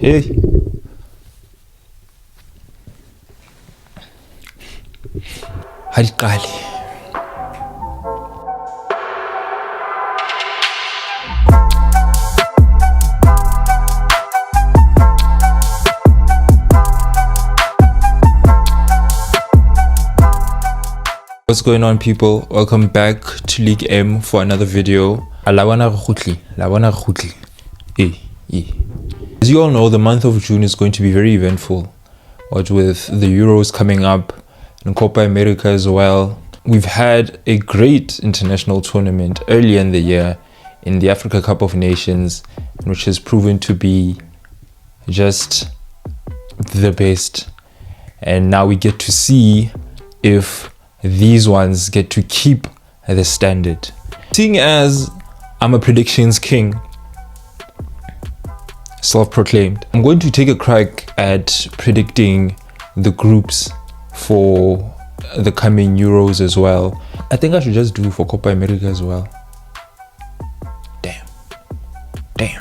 Hey. Haliqali. What's going on, people? Welcome back to League M for another video. As you all know, the month of June is going to be very eventful, what with the Euros coming up and Copa America as well. We've had a great international tournament earlier in the year in the Africa Cup of Nations, which has proven to be just the best. And now we get to see if these ones get to keep the standard. Seeing as I'm a predictions king, self-proclaimed, I'm going to take a crack at predicting the groups for the coming Euros as well. I think I should just do for Copa America as well. Damn.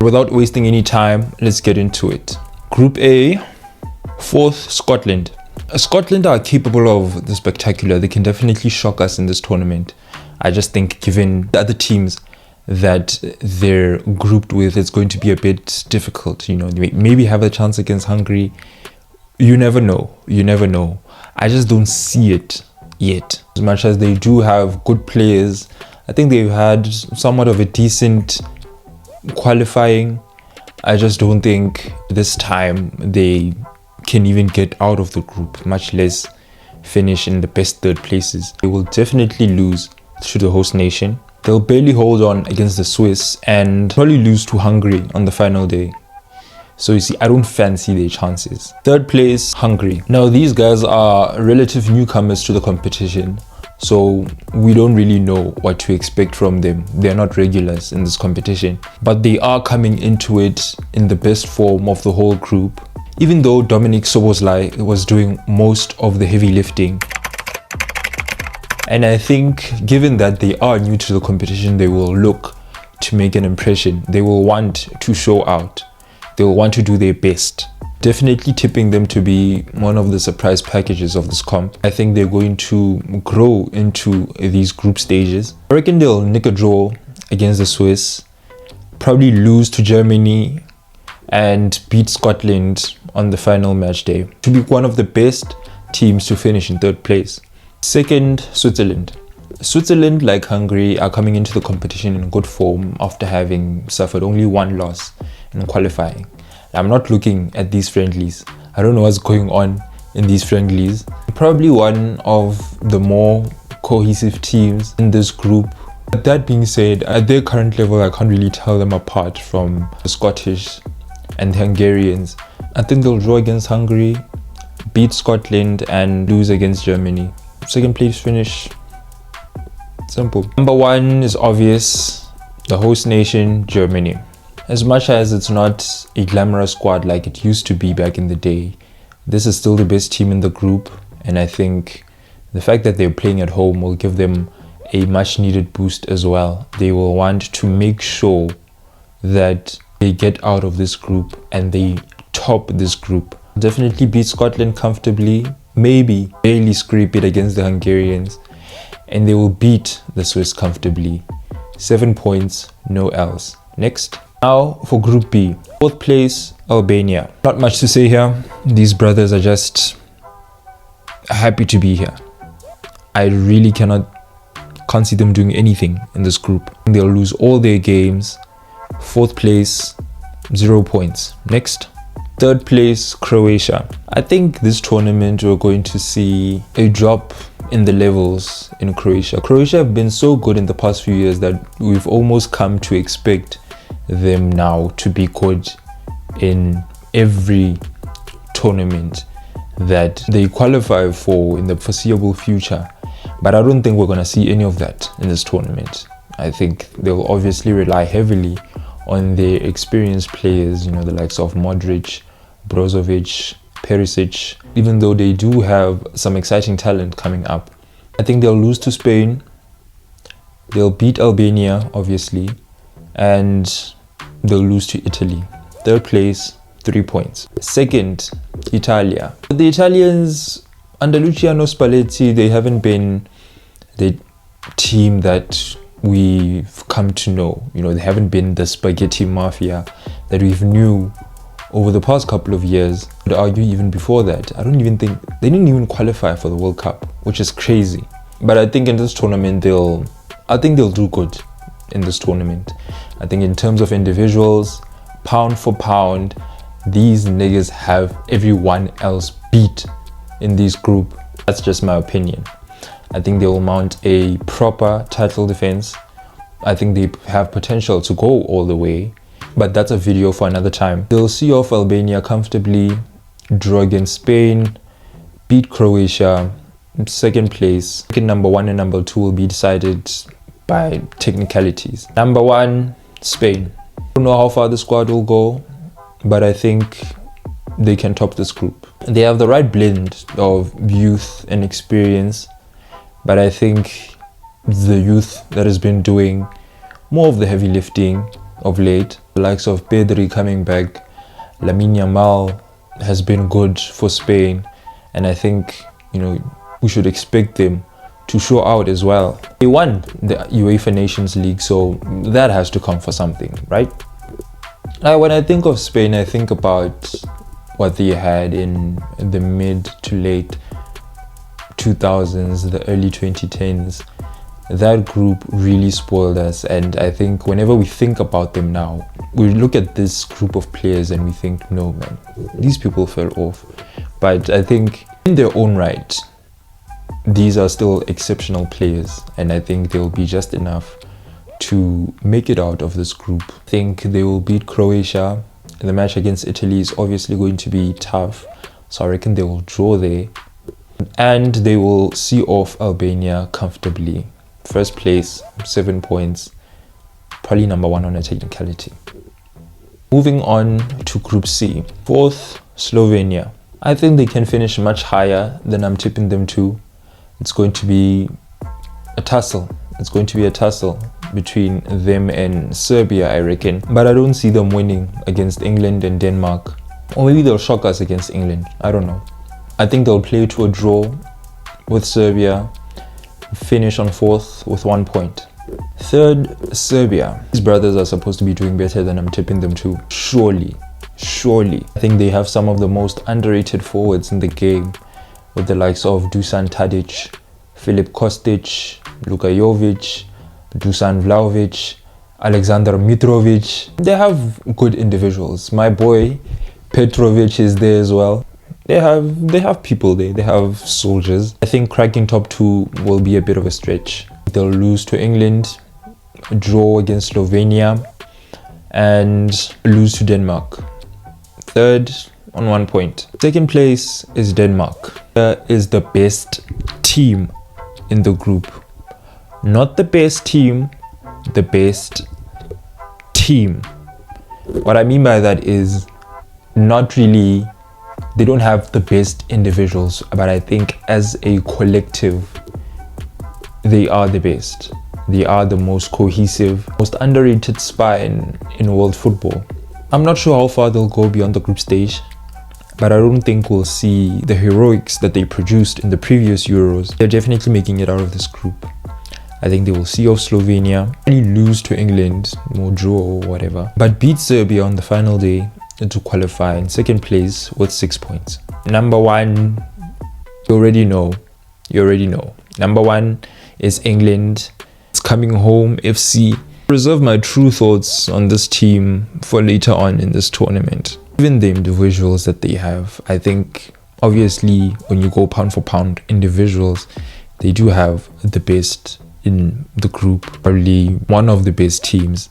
Without wasting any time, let's get into it. Group A, 4th, Scotland. Scotland are capable of the spectacular. They can definitely shock us in this tournament. I just think given the other teams that they're grouped with, it's going to be a bit difficult. You know, maybe have a chance against Hungary. You never know. I just don't see it yet. As much as they do have good players, I think they've had somewhat of a decent qualifying. I just don't think this time they can even get out of the group, much less finish in the best third places. They will definitely lose to the host nation. They'll barely hold on against the Swiss and probably lose to Hungary on the final day. So you see, I don't fancy their chances. Third place, Hungary. Now these guys are relative newcomers to the competition, so we don't really know what to expect from them. They're not regulars in this competition, but they are coming into it in the best form of the whole group. Even though Dominic Szoboszlai was doing most of the heavy lifting. And I think given that they are new to the competition, they will look to make an impression. They will want to show out. They will want to do their best. Definitely tipping them to be one of the surprise packages of this comp. I think they're going to grow into these group stages. I reckon they'll nick a draw against the Swiss, probably lose to Germany, and beat Scotland on the final match day to be one of the best teams to finish in third place. Second, Switzerland. Switzerland, like Hungary, are coming into the competition in good form after having suffered only one loss in qualifying. I'm not looking at these friendlies. I don't know what's going on in these friendlies. Probably one of the more cohesive teams in this group. But that being said, at their current level, I can't really tell them apart from the Scottish and the Hungarians. I think they'll draw against Hungary, beat Scotland, and lose against Germany. Second place finish, simple. Number one is obvious, the host nation, Germany. As much as it's not a glamorous squad like it used to be back in the day, this is still the best team in the group, and I think the fact that they're playing at home will give them a much needed boost as well. They will want to make sure that they get out of this group and they top this group. Definitely beat Scotland comfortably, maybe barely scrape it against the Hungarians, and they will beat the Swiss comfortably. 7 points, no else. Next. Now for Group B. 4th place, Albania. Not much to say here. These brothers are just happy to be here. I really can't see them doing anything in this group. They'll lose all their games. 4th place, 0 points. Next. 3rd place, Croatia. I think this tournament we're going to see a drop in the levels in Croatia. Croatia have been so good in the past few years that we've almost come to expect them now to be good in every tournament that they qualify for in the foreseeable future. But I don't think we're going to see any of that in this tournament. I think they'll obviously rely heavily on their experienced players, you know, the likes of Modric, Brozovic, Perisic, even though they do have some exciting talent coming up. I think they'll lose to Spain, they'll beat Albania, obviously, and they'll lose to Italy. Third place, 3 points. Second, Italia. The Italians, under Luciano Spalletti, they haven't been the team that we've come to know. You know, they haven't been the spaghetti mafia that we've knew over the past couple of years. I'd argue even before that. I don't even think they didn't even qualify for the World Cup, which is crazy. But I think in this tournament they'll do good in this tournament. I think in terms of individuals, pound for pound, these niggas have everyone else beat in this group. That's just my opinion. I think they will mount a proper title defense. I think they have potential to go all the way, but that's a video for another time. They'll see off Albania comfortably, draw against Spain, beat Croatia, second place. Number 1 and number 2 will be decided by technicalities. Number 1, Spain. I don't know how far the squad will go, but I think they can top this group. They have the right blend of youth and experience, but I think the youth that has been doing more of the heavy lifting of late, the likes of Pedri coming back, Lamine Yamal has been good for Spain, and I think, you know, we should expect them to show out as well. They won the UEFA Nations League, so that has to come for something, right? Now, when I think of Spain, I think about what they had in the mid to late 2000s, the early 2010s. That group really spoiled us, and I think whenever we think about them now, we look at this group of players and we think, no man, these people fell off. But I think in their own right, these are still exceptional players, and I think they'll be just enough to make it out of this group. I think they will beat Croatia. The match against Italy is obviously going to be tough, so I reckon they will draw there, and they will see off Albania comfortably. First place, 7 points, probably number 1 on a technicality. Moving on to Group C. Fourth, Slovenia. I think they can finish much higher than I'm tipping them to. It's going to be a tussle. It's going to be a tussle between them and Serbia, I reckon. But I don't see them winning against England and Denmark. Or maybe they'll shock us against England. I don't know. I think they'll play to a draw with Serbia, finish on fourth with 1 point. Third, Serbia. These brothers are supposed to be doing better than I'm tipping them to. Surely. I think they have some of the most underrated forwards in the game, with the likes of Dusan Tadic, Filip Kostic, Luka Jovic, Dusan Vlahovic, Alexander Mitrovic. They have good individuals. My boy Petrovic is there as well. They have people there. They have soldiers. I think cracking top 2 will be a bit of a stretch. They'll lose to England, draw against Slovenia, and lose to Denmark. Third on 1 point. Second place is Denmark. Is the best team in the group. Not the best team, the best team. What I mean by that is not really, they don't have the best individuals, but I think as a collective, they are the best. They are the most cohesive, most underrated spine in world football. I'm not sure how far they'll go beyond the group stage, but I don't think we'll see the heroics that they produced in the previous Euros. They're definitely making it out of this group. I think they will see off Slovenia, only lose to England, or draw or whatever, but beat Serbia on the final day to qualify in second place with 6 points. Number 1, you already know. Number 1 is England. It's coming home, FC. Reserve my true thoughts on this team for later on in this tournament. Even the individuals that they have, I think obviously when you go pound for pound individuals, they do have the best in the group, probably one of the best teams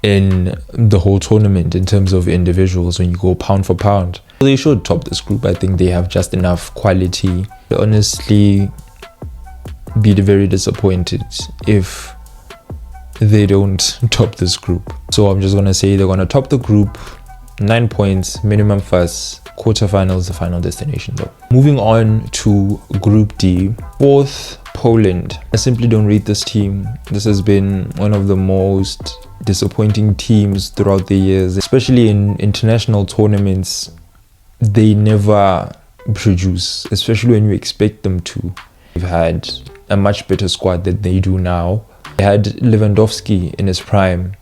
in the whole tournament in terms of individuals when you go pound for pound. They should top this group. I think they have just enough quality. Honestly, be very disappointed if they don't top this group. So I'm just gonna say they're gonna top the group 9 points, minimum fuss. Quarterfinals, the final destination though. Moving on to Group D. Fourth, Poland. I simply don't rate this team. This has been one of the most disappointing teams throughout the years, especially in international tournaments. They never produce, especially when you expect them to. They've had a much better squad than they do now. They had Lewandowski in his prime,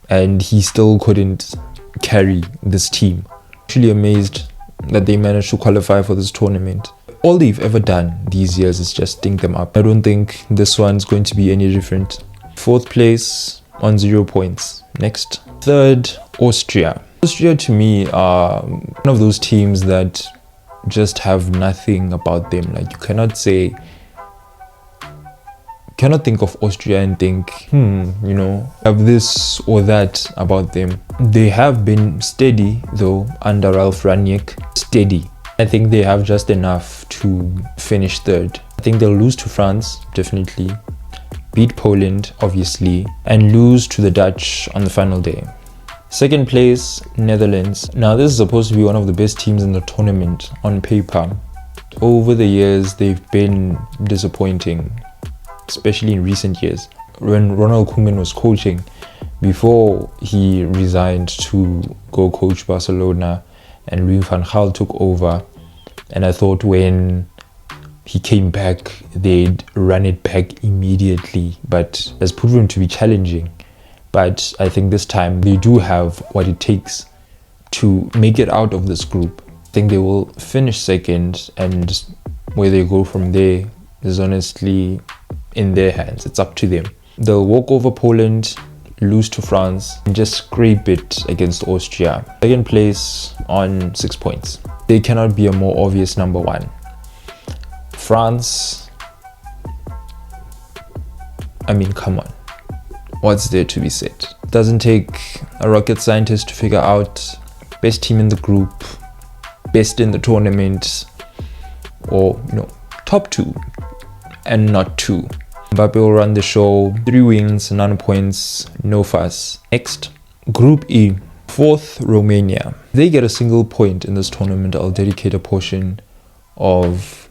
and he still couldn't carry this team. Actually amazed that they managed to qualify for this tournament. All they've ever done these years is just stink them up. I don't think this one's going to be any different. Fourth place on 0 points. Next. Third, Austria. Austria to me are one of those teams that just have nothing about them. Like, you cannot think of Austria and think, have this or that about them. They have been steady though under Ralf Rangnick. Steady. I think they have just enough to finish third. I think they'll lose to France, definitely. Beat Poland, obviously. And lose to the Dutch on the final day. Second place, Netherlands. Now this is supposed to be one of the best teams in the tournament on paper. Over the years, they've been disappointing, especially in recent years. When Ronald Koeman was coaching, before he resigned to go coach Barcelona and Louis van Gaal took over, and I thought when he came back, they'd run it back immediately, but has proven to be challenging. But I think this time they do have what it takes to make it out of this group. I think they will finish second, and where they go from there is honestly in their hands. It's up to them. They'll walk over Poland, lose to France, and just scrape it against Austria. Second place on 6 points. They cannot be a more obvious number one. France, I mean, come on. What's there to be said? It doesn't take a rocket scientist to figure out best team in the group, best in the tournament, or top 2 and not 2. Mbappe will run the show. 3 wins, 9 points, no fuss. Next, Group E. Fourth, Romania. If they get a single point in this tournament, I'll dedicate a portion of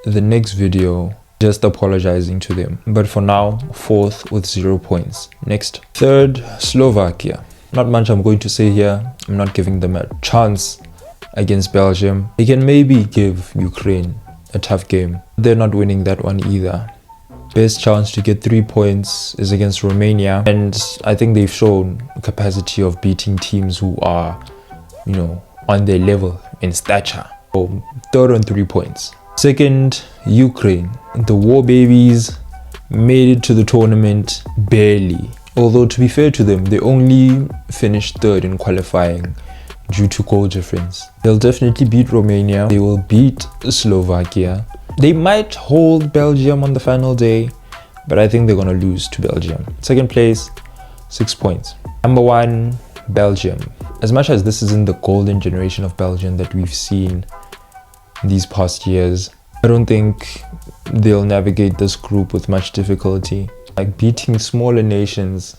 the next video just apologizing to them. But for now, fourth with 0 points. Next. Third, Slovakia. Not much I'm going to say here. I'm not giving them a chance against Belgium. They can maybe give Ukraine a tough game. They're not winning that one either. Best chance to get 3 points is against Romania, and I think they've shown a capacity of beating teams who are, on their level in stature. So third on 3 points. Second, Ukraine. The War Babies made it to the tournament barely. Although, to be fair to them, they only finished third in qualifying due to goal difference. They'll definitely beat Romania. They will beat Slovakia. They might hold Belgium on the final day, but I think they're going to lose to Belgium. Second place, 6 points. Number 1, Belgium. As much as this isn't the golden generation of Belgium that we've seen these past years, I don't think they'll navigate this group with much difficulty. Like, beating smaller nations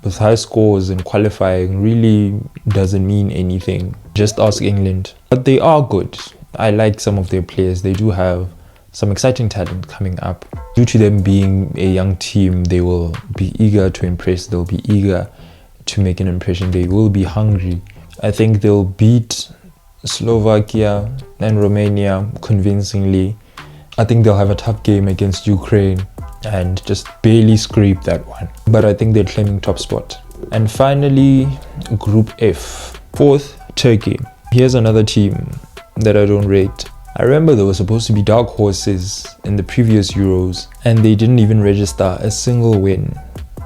with high scores in qualifying really doesn't mean anything. Just ask England. But they are good. I like some of their players. They do have some exciting talent coming up. Due to them being a young team, they will be eager to impress. They'll be eager to make an impression. They will be hungry. I think they'll beat Slovakia and Romania convincingly. I think they'll have a tough game against Ukraine and just barely scrape that one. But I think they're claiming top spot. And finally, Group F. Fourth, Turkey. Here's another team that I don't rate. I remember there were supposed to be dark horses in the previous Euros, and they didn't even register a single win.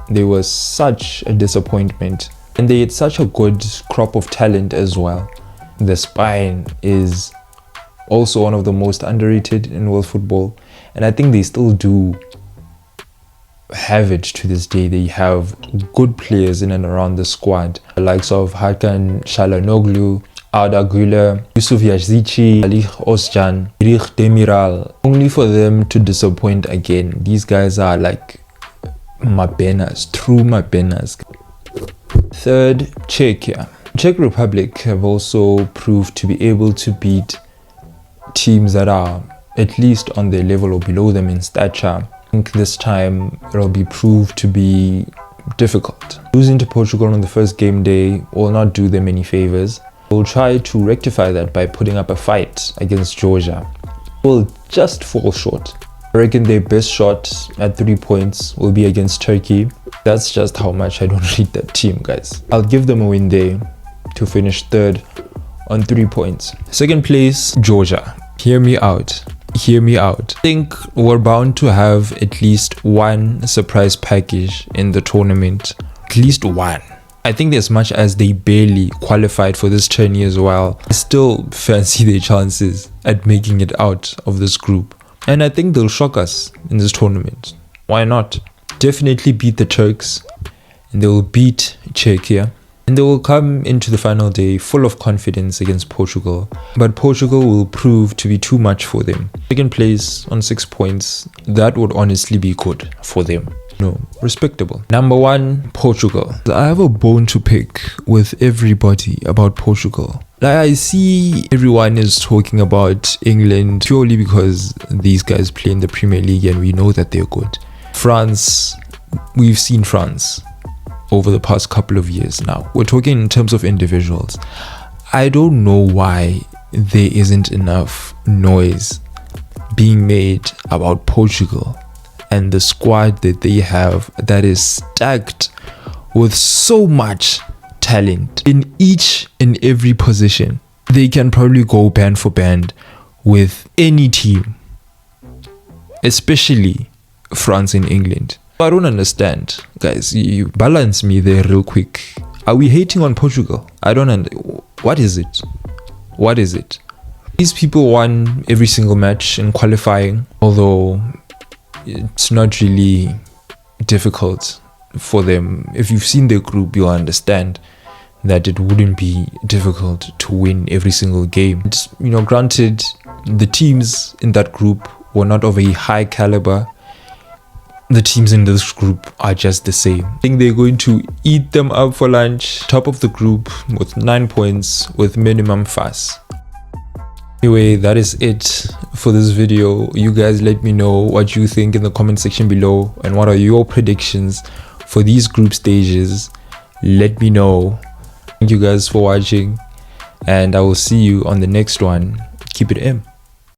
They were such a disappointment, and they had such a good crop of talent as well. The spine is also one of the most underrated in world football, and I think they still do have it to this day. They have good players in and around the squad, the likes of Hakan Çalhanoğlu, Arda Güler, Yusuf Yazici, Ali Özcan, Rich Demiral. Only for them to disappoint again. These guys are like Mabenas, true Mabenas. Third, Czechia. Czech Republic have also proved to be able to beat teams that are at least on their level or below them in stature. I think this time it'll be proved to be difficult. Losing to Portugal on the first game day will not do them any favors. We'll try to rectify that by putting up a fight against Georgia. We'll just fall short. I reckon their best shot at 3 points will be against Turkey. That's just how much I don't rate that team, guys. I'll give them a win there to finish third on 3 points. Second place, Georgia. Hear me out. Hear me out. I think we're bound to have at least one surprise package in the tournament. At least one. I think as much as they barely qualified for this tourney as well, I still fancy their chances at making it out of this group. And I think they'll shock us in this tournament. Why not? Definitely beat the Turks, and they will beat Czechia, and they will come into the final day full of confidence against Portugal. But Portugal will prove to be too much for them. Second place on 6 points, that would honestly be good for them. No, respectable. Number 1, Portugal. I have a bone to pick with everybody about Portugal. Like, I see everyone is talking about England purely because these guys play in the Premier League and we know that they're good. France, we've seen France over the past couple of years now. We're talking in terms of individuals. I don't know why there isn't enough noise being made about Portugal and the squad that they have that is stacked with so much talent in each and every position. They can probably go band for band with any team, especially France and England. I don't understand, guys. You balance me there real quick. Are we hating on Portugal? I don't what is it? What is it? These people won every single match in qualifying, although it's not really difficult for them. If you've seen their group, you'll understand that it wouldn't be difficult to win every single game. Granted, the teams in that group were not of a high caliber. The teams in this group are just the same. I think they're going to eat them up for lunch. Top of the group with 9 points with minimum fuss. Anyway, that is it for this video. You guys let me know what you think in the comment section below, and what are your predictions for these group stages. Let me know. Thank you guys for watching, and I will see you on the next one. Keep it M.